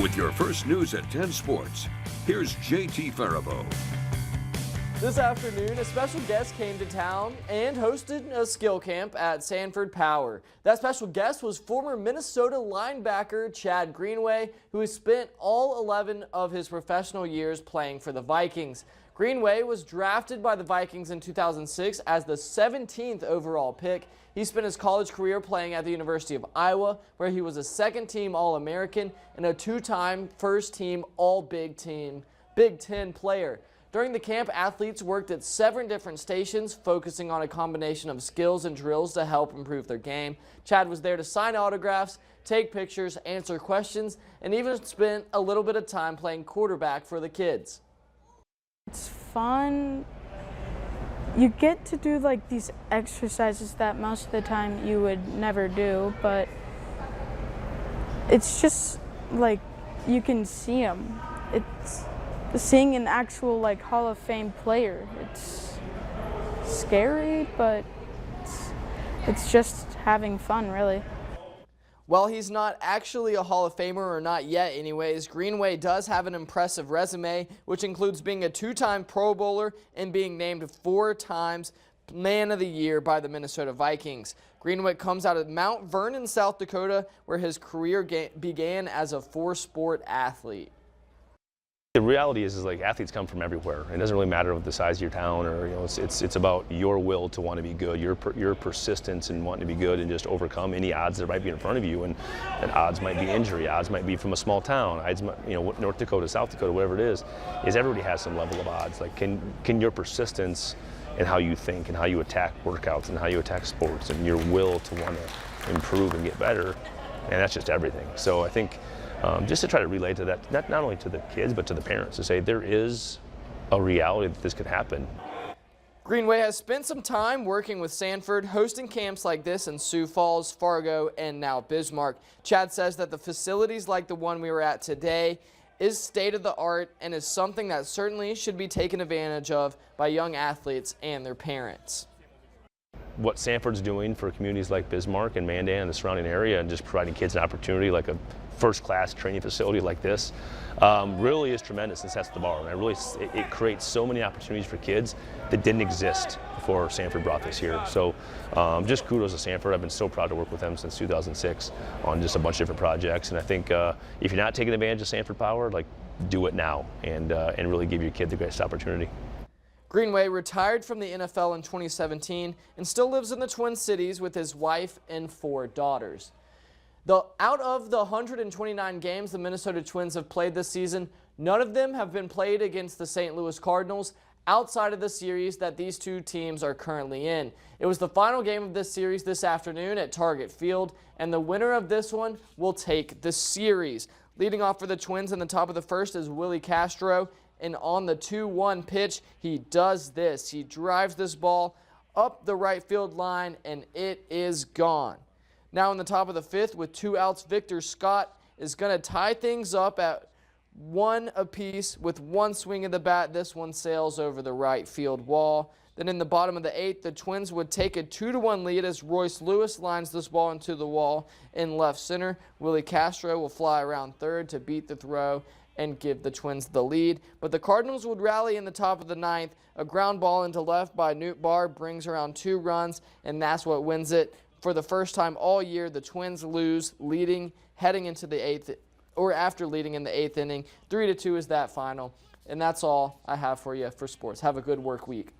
With your first news at 10 Sports, here's JT Faribault. This afternoon, a special guest came to town and hosted a skill camp at Sanford Power. That special guest was former Minnesota linebacker Chad Greenway, who has spent all 11 of his professional years playing for the Vikings. Greenway was drafted by the Vikings in 2006 as the 17th overall pick. He spent his college career playing at the University of Iowa, where he was a second-team All-American and a two-time first-team All-Big Ten player. During the camp, athletes worked at 7 different stations, focusing on a combination of skills and drills to help improve their game. Chad was there to sign autographs, take pictures, answer questions, and even spent a little bit of time playing quarterback for the kids. It's fun. You get to do like these exercises that most of the time you would never do, but it's just like you can see them. It's seeing an actual like Hall of Fame player. It's scary, but it's just having fun, really. While he's not actually a Hall of Famer, or not yet anyways, Greenway does have an impressive resume, which includes being a 2-time Pro Bowler and being named 4 times Man of the Year by the Minnesota Vikings. Greenway comes out of Mount Vernon, South Dakota, where his career began as a 4-sport athlete. The reality is like athletes come from everywhere. It doesn't really matter what the size of your town, or it's about your will to want to be good, your persistence in wanting to be good and just overcome any odds that might be in front of you. And odds might be injury, odds might be from a small town, odds might, North Dakota, South Dakota, whatever it is everybody has some level of odds. Like can your persistence and how you think and how you attack workouts and how you attack sports and your will to want to improve and get better, and that's just everything. So I think just to try to relate to that, not only to the kids, but to the parents, to say there is a reality that this could happen. Greenway has spent some time working with Sanford, hosting camps like this in Sioux Falls, Fargo, and now Bismarck. Chad says that the facilities like the one we were at today is state-of-the-art and is something that certainly should be taken advantage of by young athletes and their parents. What Sanford's doing for communities like Bismarck and Mandan and the surrounding area, and just providing kids an opportunity like a first-class training facility like this, really is tremendous and sets the bar. And it creates so many opportunities for kids that didn't exist before Sanford brought this here. So just kudos to Sanford. I've been so proud to work with them since 2006 on just a bunch of different projects. And I think if you're not taking advantage of Sanford Power, like, do it now and really give your kid the greatest opportunity. Greenway retired from the NFL in 2017 and still lives in the Twin Cities with his wife and 4 daughters. Out of the 129 games the Minnesota Twins have played this season, none of them have been played against the St. Louis Cardinals outside of the series that these two teams are currently in. It was the final game of this series this afternoon at Target Field, and the winner of this one will take the series. Leading off for the Twins in the top of the first is Willie Castro, and on the 2-1 pitch, he does this. He drives this ball up the right field line, and it is gone. Now in the top of the 5th with 2 outs, Victor Scott is going to tie things up at 1 apiece with 1 swing of the bat. This one sails over the right field wall. Then in the bottom of the 8th, the Twins would take a 2-1 lead as Royce Lewis lines this ball into the wall in left center. Willie Castro will fly around third to beat the throw and give the Twins the lead. But the Cardinals would rally in the top of the 9th. A ground ball into left by Newt Barr brings around 2 runs, and that's what wins it. For the first time all year, the Twins lose, heading into the 8th, or after leading in the 8th inning. 3-2 is that final. And that's all I have for you for sports. Have a good work week.